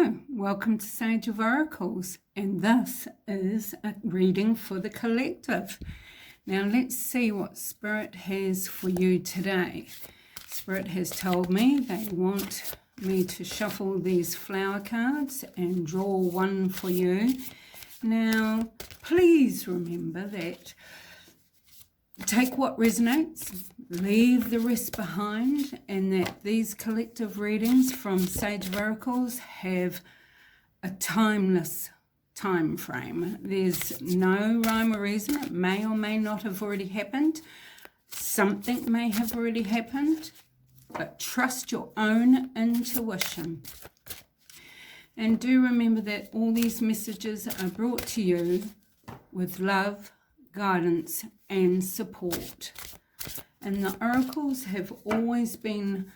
Hello, welcome to Sage of Oracles, and this is a reading for the collective. Now let's see what Spirit has for you today. Spirit has told me they want me to shuffle these flower cards and draw one for you. Now, please remember that take what resonates, leave the rest behind, and that these collective readings from Sage of Oracles have a timeless time frame. There's no rhyme or reason. It may or may not have already happened. Something may have already happened, but trust your own intuition. And do remember that all these messages are brought to you with love, guidance, and support. And the oracles have always been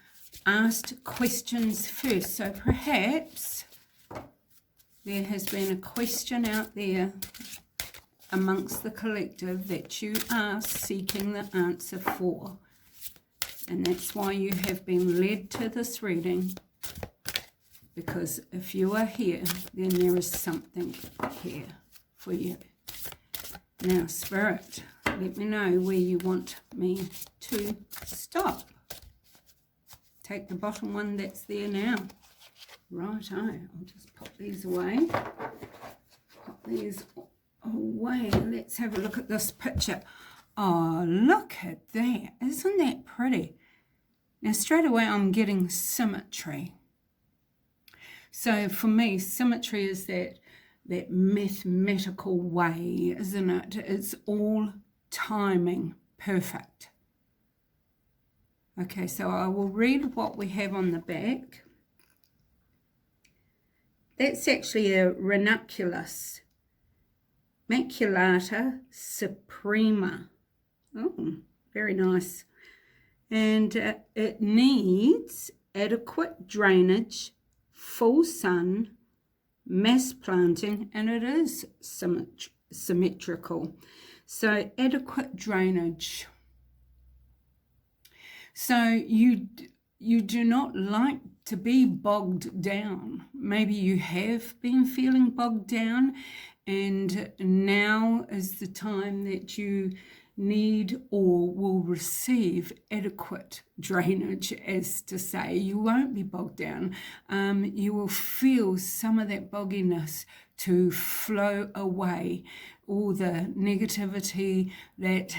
asked questions first. So perhaps there has been a question out there amongst the collective that you are seeking the answer for. And that's why you have been led to this reading. Because if you are here, then there is something here for you. Now, Spirit, let me know where you want me to stop. Take the bottom one that's there now. Righto, I'll just pop these away. Pop these away. Let's have a look at this picture. Oh, look at that. Isn't that pretty? Now, straight away, I'm getting symmetry. So, for me, symmetry is that mathematical way, isn't it? It's all timing perfect. Okay, so I will read what we have on the back. That's actually a ranunculus maculata suprema. Oh, very nice. And it needs adequate drainage, full sun, mass planting, and it is symmetrical. So adequate drainage. So you do not like to be bogged down. Maybe you have been feeling bogged down, and now is the time that you need or will receive adequate drainage, as to say. You won't be bogged down. You will feel some of that bogginess to flow away. All the negativity, that,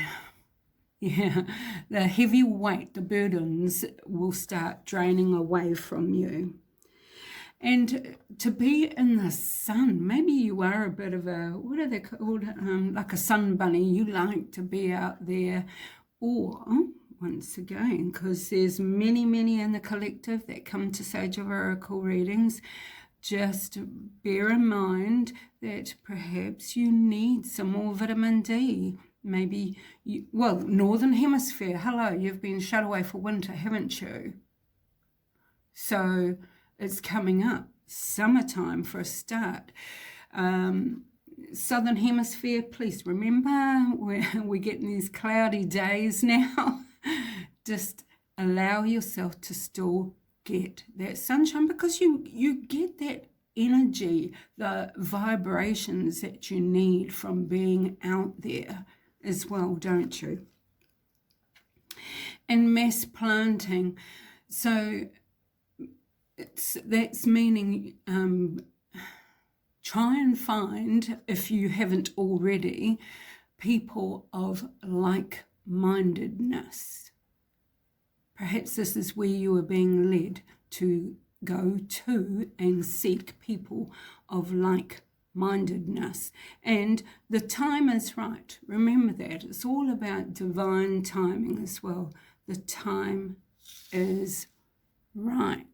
the heavy weight, the burdens will start draining away from you. And to be in the sun, maybe you are a bit of a, what are they called, like a sun bunny. You like to be out there. Or, once again, because there's many in the collective that come to Sage of Oracle readings, just bear in mind that perhaps you need some more vitamin D. Maybe, Northern Hemisphere, hello, you've been shut away for winter, haven't you? So it's coming up, summertime for a start. Southern Hemisphere, please remember, we're getting these cloudy days now. Just allow yourself to still get that sunshine, because you get that energy, the vibrations that you need from being out there as well, don't you? And mass planting. So that's meaning try and find, if you haven't already, people of like-mindedness. Perhaps this is where you are being led to go to and seek people of like-mindedness. And the time is right. Remember that. It's all about divine timing as well. The time is right.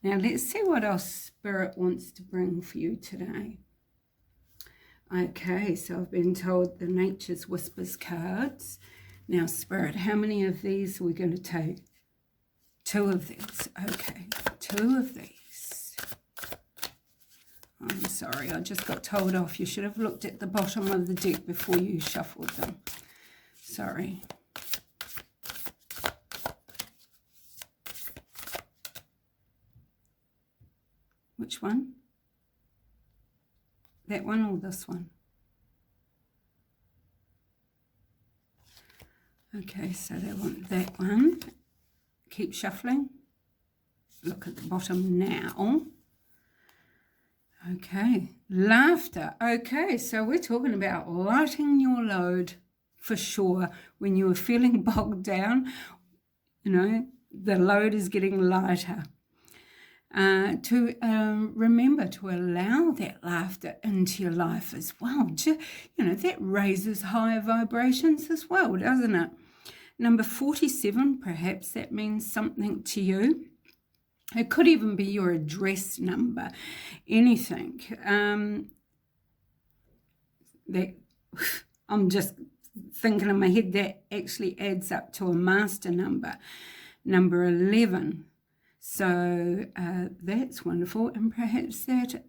Now let's see what else Spirit wants to bring for you today. Okay, so I've been told the Nature's Whispers cards. Now Spirit, how many of these are we going to take? 2 of these. Okay, 2 of these. I'm sorry, I just got told off. You should have looked at the bottom of the deck before you shuffled them. Sorry. Which one? That one or this one? Okay, so they want that one. Keep shuffling. Look at the bottom now. Okay, laughter. Okay, so we're talking about lighting your load for sure. When you are feeling bogged down, you know, the load is getting lighter. To remember to allow that laughter into your life as well. You know, that raises higher vibrations as well, doesn't it? Number 47, perhaps that means something to you. It could even be your address number, anything. That I'm just thinking in my head that actually adds up to a master number, number 11. So that's wonderful, and perhaps that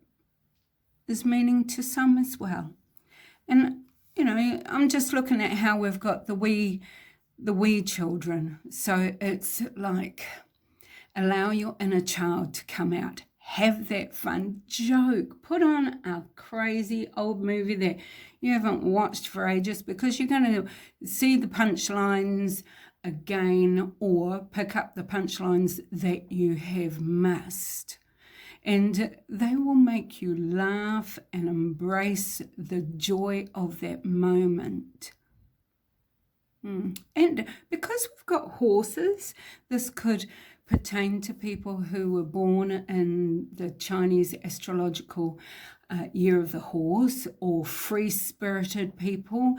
is meaning to some as well. And, you know, I'm just looking at how we've got the wee children. So it's like, allow your inner child to come out. Have that fun, joke, put on a crazy old movie that you haven't watched for ages, because you're going to see the punchlines again or pick up the punchlines that you have missed. And they will make you laugh and embrace the joy of that moment. And because we've got horses, this could pertain to people who were born in the Chinese astrological year of the horse, or free-spirited people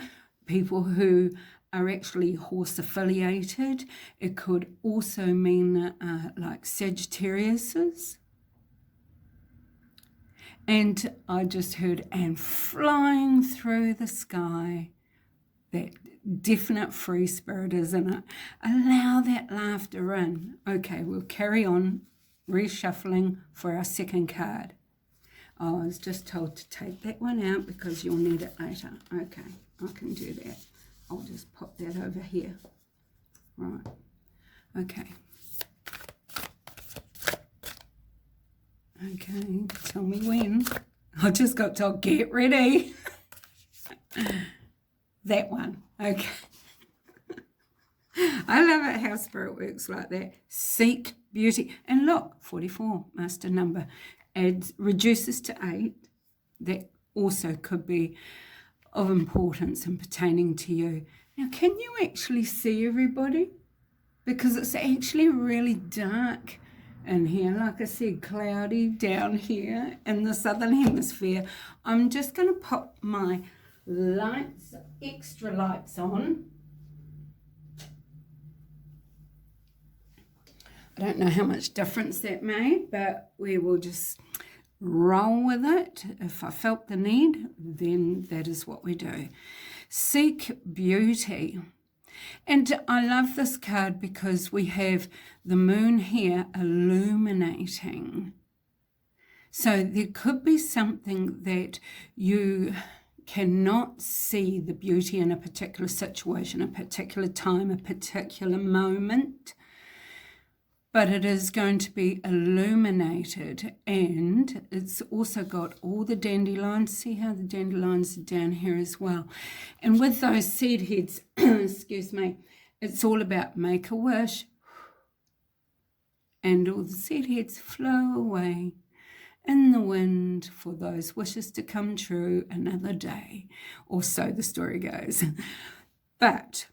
who are actually horse affiliated. It could also mean like Sagittariuses. And I just heard, and flying through the sky, that definite free spirit, isn't it? Allow that laughter in. Okay, we'll carry on reshuffling for our second card. Oh, I was just told to take that one out because you'll need it later. Okay, I can do that. I'll just pop that over here. Right, okay. Okay, tell me when. I just got told, get ready. That one, okay. I love it how spirit works like that. Seek beauty. And look, 44, master number, reduces to 8. That also could be of importance and pertaining to you. Now, can you actually see everybody? Because it's actually really dark in here. Like I said, cloudy down here in the southern hemisphere. I'm just going to pop my lights, extra lights on. I don't know how much difference that made, but we will just roll with it. If I felt the need, then that is what we do. Seek beauty. And I love this card because we have the moon here illuminating. So there could be something that you cannot see the beauty in a particular situation, a particular time, a particular moment, but it is going to be illuminated. And it's also got all the dandelions. See how the dandelions are down here as well. And with those seed heads, excuse me, it's all about make a wish, and all the seed heads flow away in the wind for those wishes to come true another day, or so the story goes. But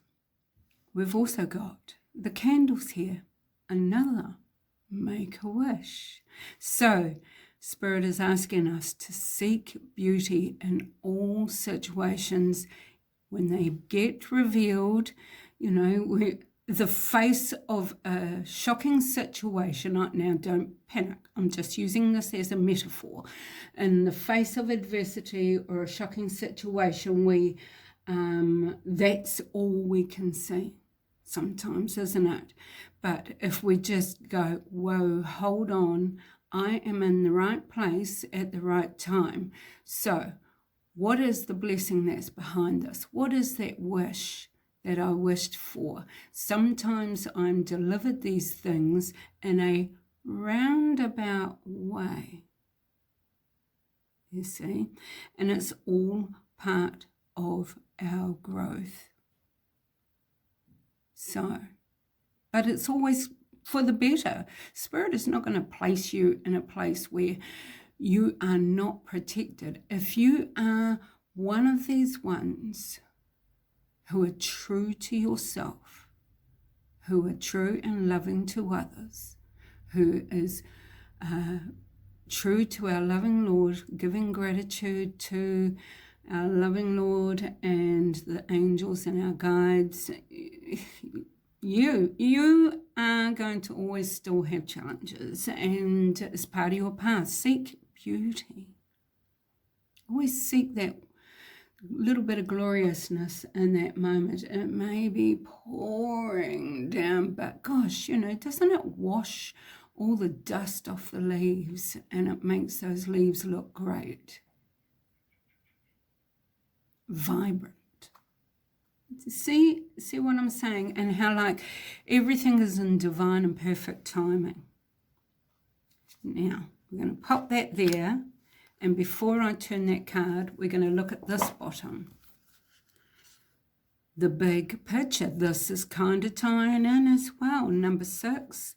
we've also got the candles here, another make a wish. So Spirit is asking us to seek beauty in all situations. When they get revealed, you know, the face of a shocking situation, now don't panic, I'm just using this as a metaphor. In the face of adversity or a shocking situation, that's all we can see sometimes, isn't it? But if we just go, whoa, hold on, I am in the right place at the right time. So what is the blessing that's behind this? What is that wish that I wished for? Sometimes I'm delivered these things in a roundabout way. you see, and it's all part of our growth. So, but it's always for the better. Spirit is not going to place you in a place where you are not protected. If you are one of these ones who are true to yourself, who are true and loving to others, who is true to our loving Lord, giving gratitude to our loving Lord and the angels and our guides, you are going to always still have challenges, and as part of your path, seek beauty. Always seek that little bit of gloriousness in that moment. It may be pouring down, but gosh, doesn't it wash all the dust off the leaves, and it makes those leaves look great, vibrant? See what I'm saying, and how like everything is in divine and perfect timing. Now we're going to pop that there, and before I turn that card, we're going to look at this bottom, the big picture. This is kind of tying in as well. Number 6,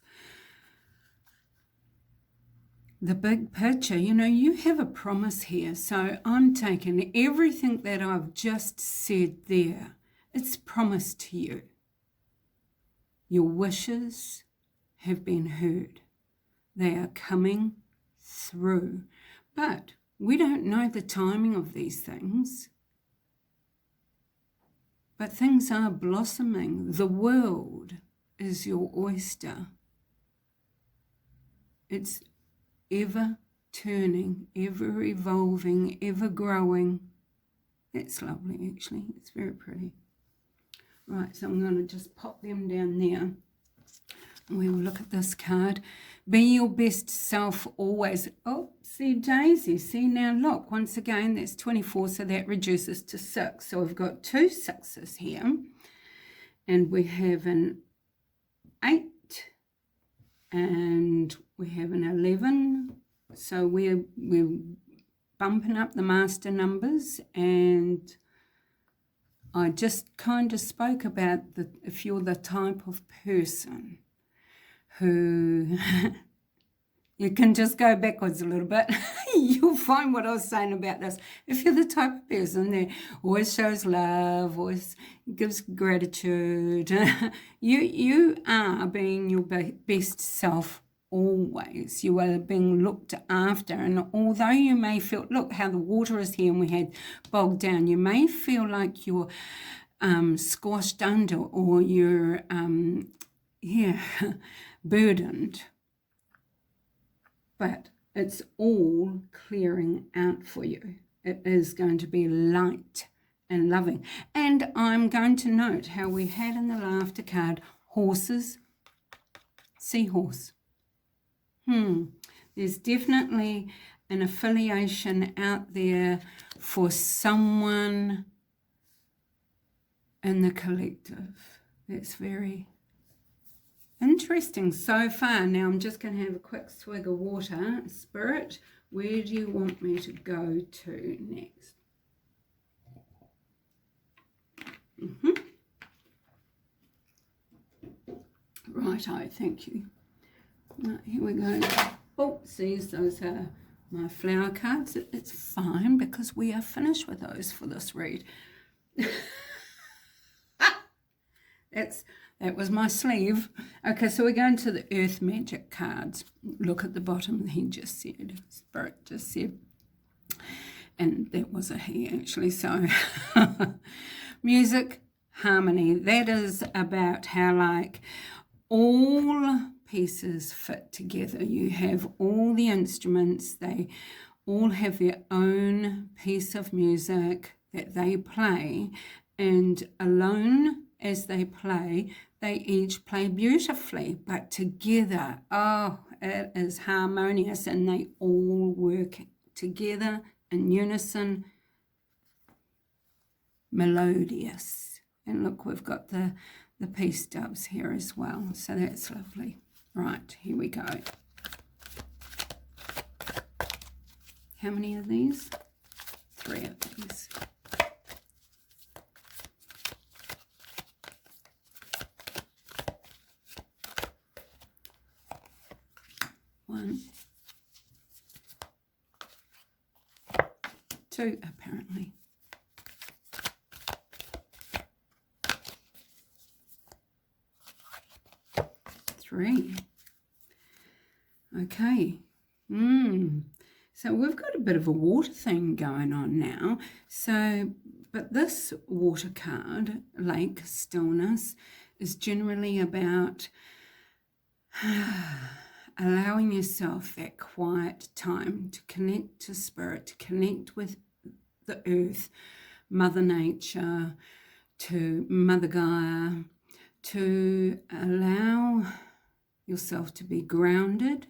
the big picture. You have a promise here, so I'm taking everything that I've just said there. It's promised to you. Your wishes have been heard. They are coming through. But we don't know the timing of these things. But things are blossoming. The world is your oyster. It's ever turning, ever evolving, ever growing. It's lovely, actually. It's very pretty. Right, so I'm going to just pop them down there. We'll look at this card. Be your best self always. Oh, see Daisy. See now, look, once again, that's 24, so that reduces to 6. So we've got 2 6s here. And we have an 8. And we have an 11. So we're bumping up the master numbers, and I just kind of spoke about if you're the type of person who you can just go backwards a little bit. You'll find what I was saying about this. If you're the type of person that always shows love, always gives gratitude, you are being your best self always. You are being looked after, and although you may feel, look how the water is here and we had bogged down, you may feel like you're squashed under, or you're burdened, but it's all clearing out for you. It is going to be light and loving. And I'm going to note how we had in the laughter card horses, seahorse. There's definitely an affiliation out there for someone in the collective. That's very interesting so far. Now I'm just going to have a quick swig of water. Spirit, where do you want me to go to next? Righto, thank you. Right, here we go. Oh, see, those are my flower cards. It's fine because we are finished with those for this read. That was my sleeve. Okay, so we're going to the Earth Magic cards. Look at the bottom, he just said, Spirit just said. And that was a he, actually. So, music, harmony. That is about how, like, all pieces fit together. You have all the instruments. They all have their own piece of music that they play. And alone as they play, they each play beautifully, but together, oh, it is harmonious, and they all work together in unison, melodious. And look, we've got the peace doves here as well, so that's lovely. Right, here we go. How many of these? 3 of these. One, 2, apparently. 3. Okay. So we've got a bit of a water thing going on now. So, but this water card, Lake Stillness, is generally about allowing yourself that quiet time to connect to spirit, to connect with the earth, Mother Nature, to Mother Gaia, to allow yourself to be grounded,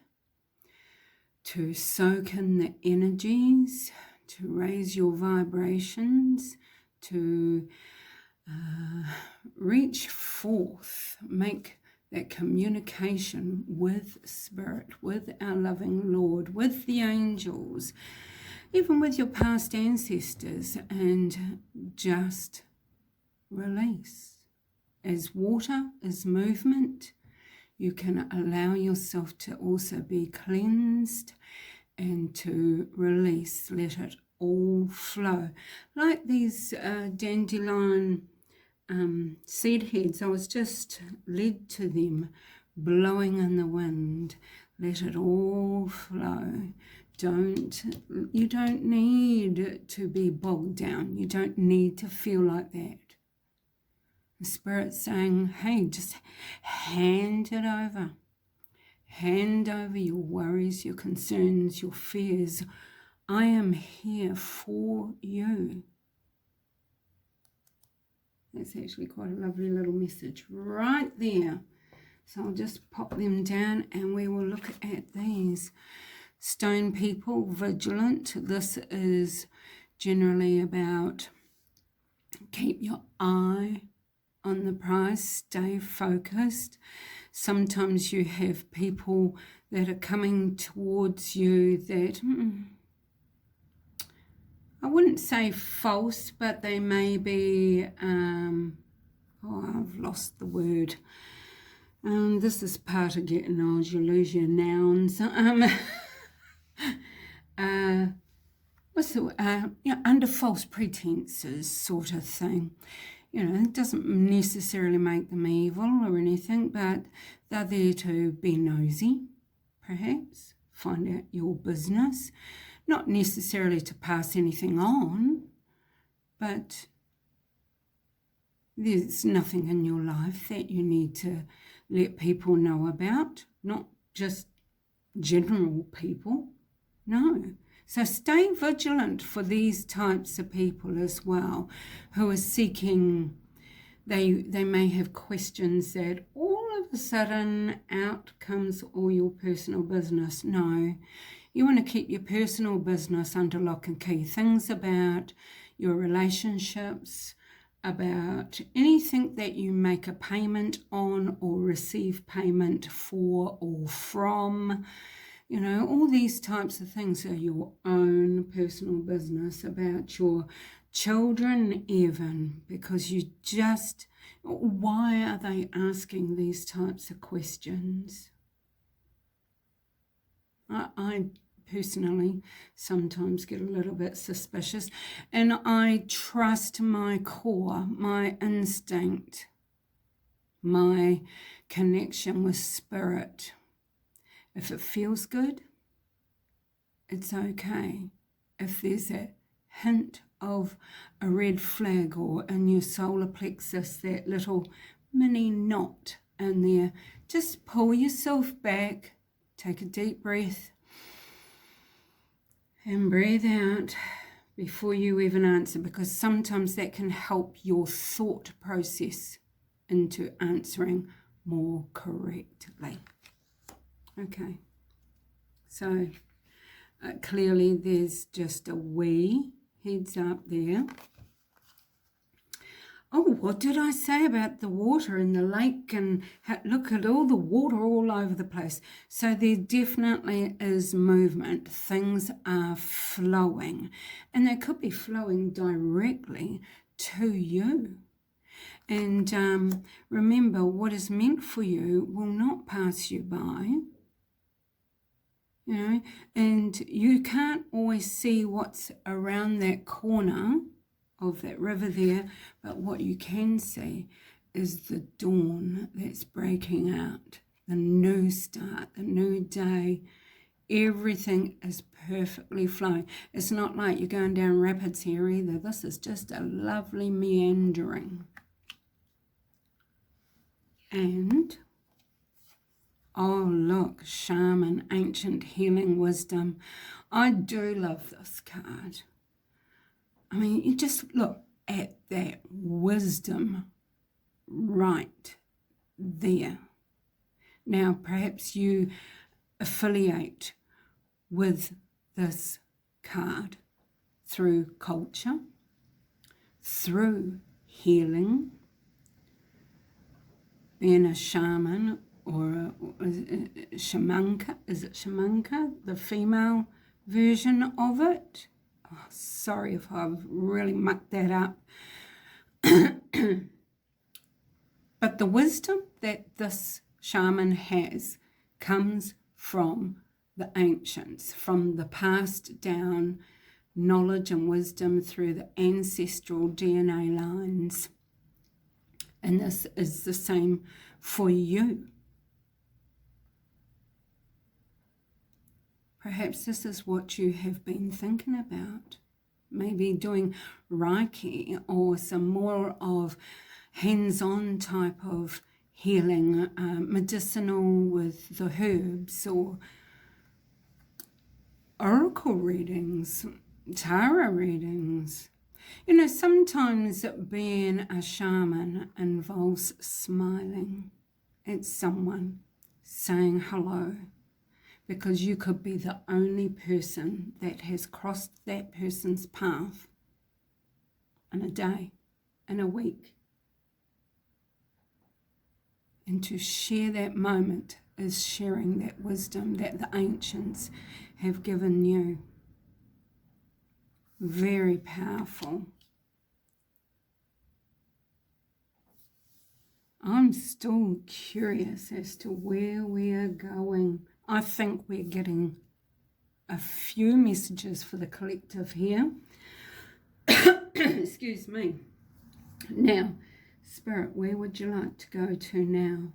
to soak in the energies, to raise your vibrations, to reach forth, make that communication with Spirit, with our loving Lord, with the angels, even with your past ancestors, and just release. As water is movement, you can allow yourself to also be cleansed and to release, let it all flow. Like these dandelion seed heads, I was just led to them, blowing in the wind. Let it all flow. You don't need to be bogged down. You don't need to feel like that. The Spirit's saying, hey, just hand it over. Hand over your worries, your concerns, your fears. I am here for you. That's actually quite a lovely little message right there. So I'll just pop them down and we will look at these. Stone people, vigilant. This is generally about keep your eye on the prize, stay focused. Sometimes you have people that are coming towards you that, I wouldn't say false, but they may be, I've lost the word. This is part of getting old, you lose your nouns. Under false pretenses sort of thing. You know, it doesn't necessarily make them evil or anything, but they're there to be nosy, perhaps, find out your business. Not necessarily to pass anything on, but there's nothing in your life that you need to let people know about, not just general people, no. So stay vigilant for these types of people as well, who are seeking, they may have questions that all of a sudden out comes all your personal business. No, you want to keep your personal business under lock and key. Things about your relationships, about anything that you make a payment on or receive payment for or from. You know, all these types of things are your own personal business, about your children even, because you just, why are they asking these types of questions? I personally sometimes get a little bit suspicious, and I trust my core, my instinct, my connection with Spirit. If it feels good, it's okay. If there's a hint of a red flag or in your solar plexus, that little mini knot in there, just pull yourself back, take a deep breath, and breathe out before you even answer, because sometimes that can help your thought process into answering more correctly. Okay, so clearly there's just a wee heads up there. Oh, what did I say about the water in the lake? And look at all the water all over the place. So there definitely is movement. Things are flowing, and they could be flowing directly to you. And remember, what is meant for you will not pass you by. You know, and you can't always see what's around that corner of that river there, but what you can see is the dawn that's breaking out, the new start, the new day. Everything is perfectly flowing. It's not like you're going down rapids here either. This is just a lovely meandering. And oh, look, Shaman, Ancient Healing Wisdom. I do love this card. I mean, you just look at that wisdom right there. Now, perhaps you affiliate with this card through culture, through healing, being a shaman or a shamanka. Is it shamanka, the female version of it? Oh, sorry if I've really mucked that up. But the wisdom that this shaman has comes from the ancients, from the passed down knowledge and wisdom through the ancestral DNA lines. And this is the same for you. Perhaps this is what you have been thinking about. Maybe doing Reiki or some more of hands-on type of healing, medicinal with the herbs, or oracle readings, tarot readings. You know, sometimes being a shaman involves smiling at someone, saying hello, because you could be the only person that has crossed that person's path in a day, in a week. And to share that moment is sharing that wisdom that the ancients have given you. Very powerful. I'm still curious as to where we are going. I think we're getting a few messages for the collective here. Excuse me. Now, Spirit, where would you like to go to now?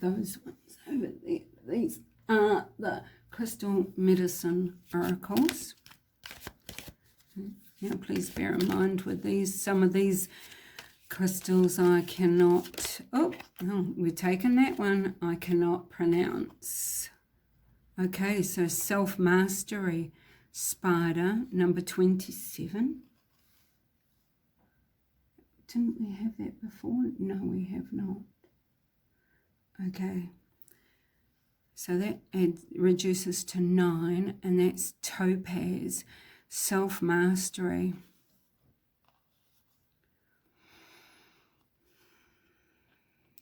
Those ones over there. These are the crystal medicine oracles. Now, please bear in mind with these, some of these crystals I cannot, we're taking that one, I cannot pronounce. Okay, so self-mastery, spider, number 27. Didn't we have that before? No, we have not. Okay, so that reduces to 9, and that's topaz, self-mastery.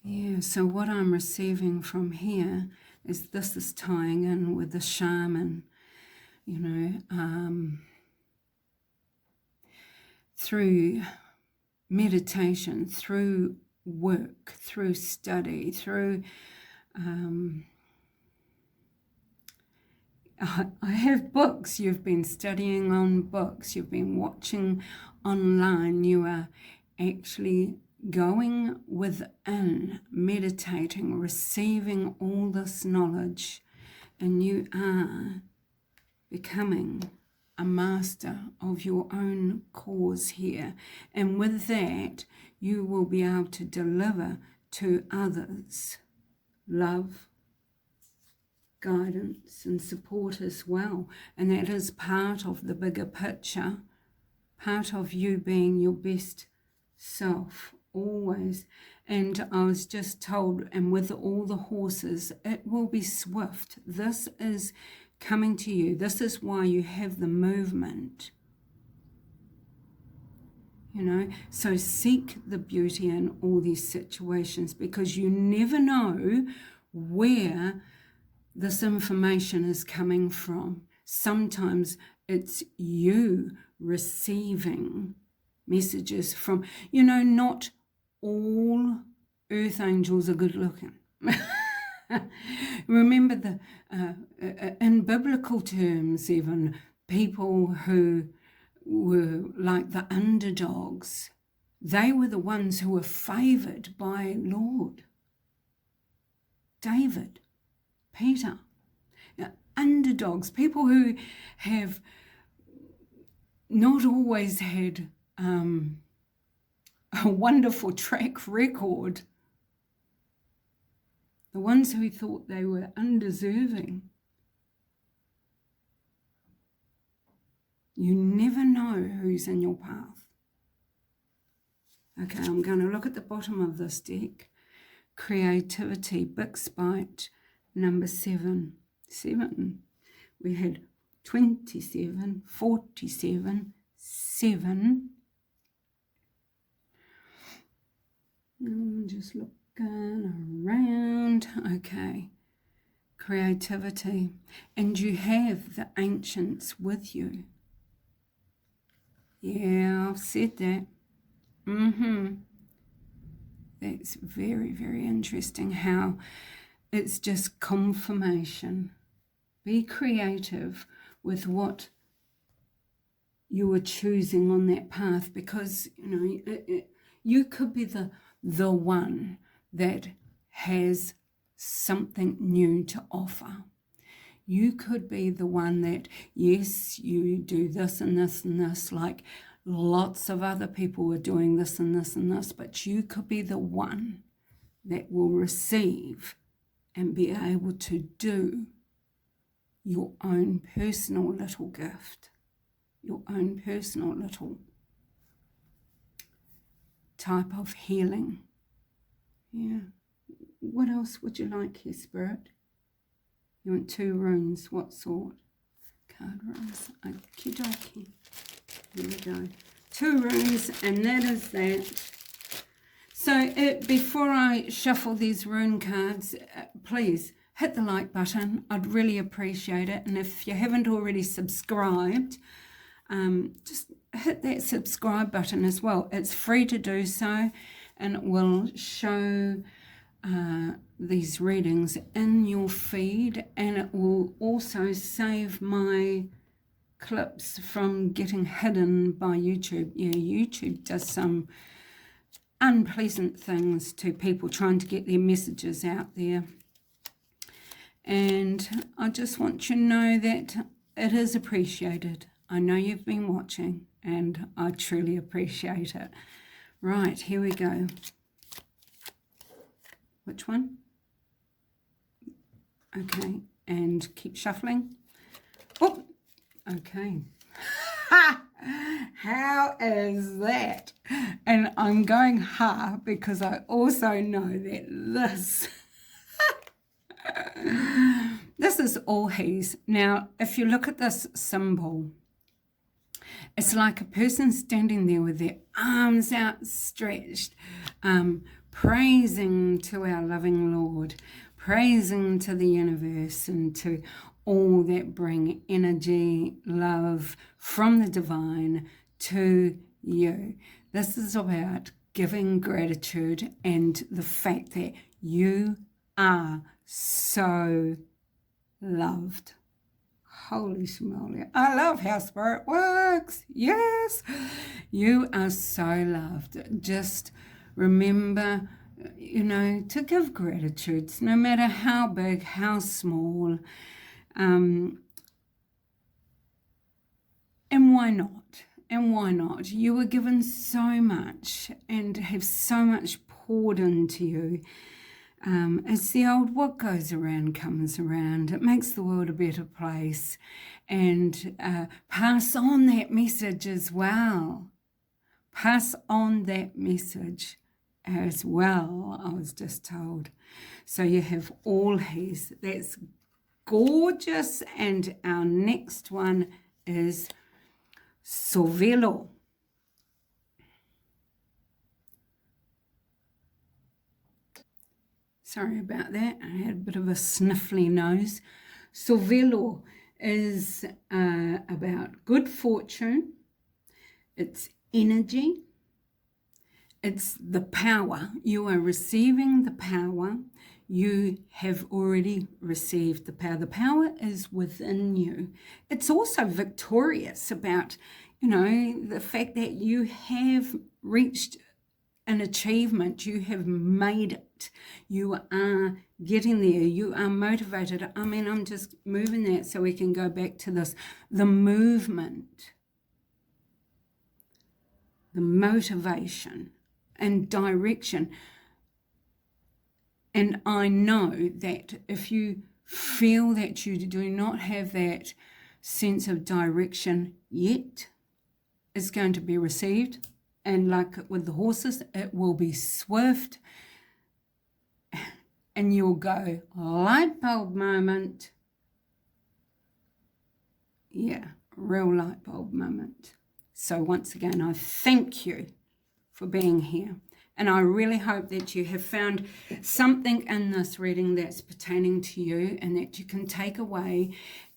Yeah, so what I'm receiving from here is this is tying in with the shaman, you know, through meditation, through work, through study, through I have books. You've been studying on books, you've been watching online, you are actually going within, meditating, receiving all this knowledge, and you are becoming a master of your own cause here. And with that, you will be able to deliver to others love, guidance, and support as well. And that is part of the bigger picture, part of you being your best self always. And I was just told, and with all the horses, it will be swift. This is coming to you. This is why you have the movement. you know. So seek the beauty in all these situations, because you never know where this information is coming from. Sometimes it's you receiving messages from, you know, not all earth angels are good looking. Remember, in biblical terms, even people who were like the underdogs, they were the ones who were favored by Lord. David, Peter, underdogs, people who have not always had a wonderful track record, the ones who thought they were undeserving. You never know who's in your path. Okay, I'm going to look at the bottom of this deck. Creativity, big spite, number 7. 7. We had 27, 47, 7. I'm just looking around. Okay. Creativity. And you have the ancients with you. Yeah, I've said that. That's very, very interesting how it's just confirmation. Be creative with what you are choosing on that path, because, you know, you could be the one that has something new to offer. You could be the one that, yes, you do this and this and this, like lots of other people are doing this and this and this, but you could be the one that will receive and be able to do your own personal little gift, your own personal little type of healing. Yeah. What else would you like here, Spirit? You want 2 runes. What sort? Card runes. Okie dokie. Here we go. 2 runes, and that is that. So before I shuffle these rune cards, please hit the like button. I'd really appreciate it. And if you haven't already subscribed, just hit that subscribe button as well. It's free to do so, and it will show these readings in your feed, and it will also save my clips from getting hidden by YouTube. Yeah, YouTube does some unpleasant things to people trying to get their messages out there. And I just want you to know that it is appreciated. I know you've been watching, and I truly appreciate it. Right, here we go. Which one? Okay, and keep shuffling. Oh, okay. How is that? And I'm going ha because I also know that this is all he's. Now, if you look at this symbol, it's like a person standing there with their arms outstretched, praising to our loving Lord, praising to the universe and to all that bring energy, love from the divine to you. This is about giving gratitude and the fact that you are so loved. Holy schmoly. I love how Spirit works. Yes. You are so loved. Just remember, you know, to give gratitudes, no matter how big, how small. And why not? And why not? You were given so much and have so much poured into you. It's the old, what goes around comes around. It makes the world a better place. And pass on that message as well. Pass on that message as well, I was just told. So you have all his. That's gorgeous. And our next one is Sovelo. Sorry about that. I had a bit of a sniffly nose. Sorvelo is about good fortune. It's energy. It's the power. You are receiving the power. You have already received the power. The power is within you. It's also victorious about, the fact that you have reached an achievement. You have made it. You are getting there. You are motivated. I'm just moving that so we can go back to this. The movement, the motivation and direction. And I know that if you feel that you do not have that sense of direction yet, it's going to be received. And like with the horses, it will be swift. And you'll go, light bulb moment. Yeah, real light bulb moment. So once again, I thank you for being here. And I really hope that you have found something in this reading that's pertaining to you and that you can take away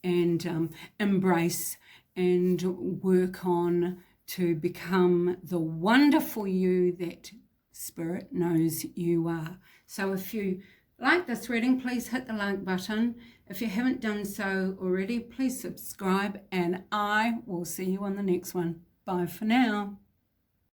and embrace and work on to become the wonderful you that Spirit knows you are. So if you like this reading, please hit the like button. If you haven't done so already, please subscribe, and I will see you on the next one. Bye for now.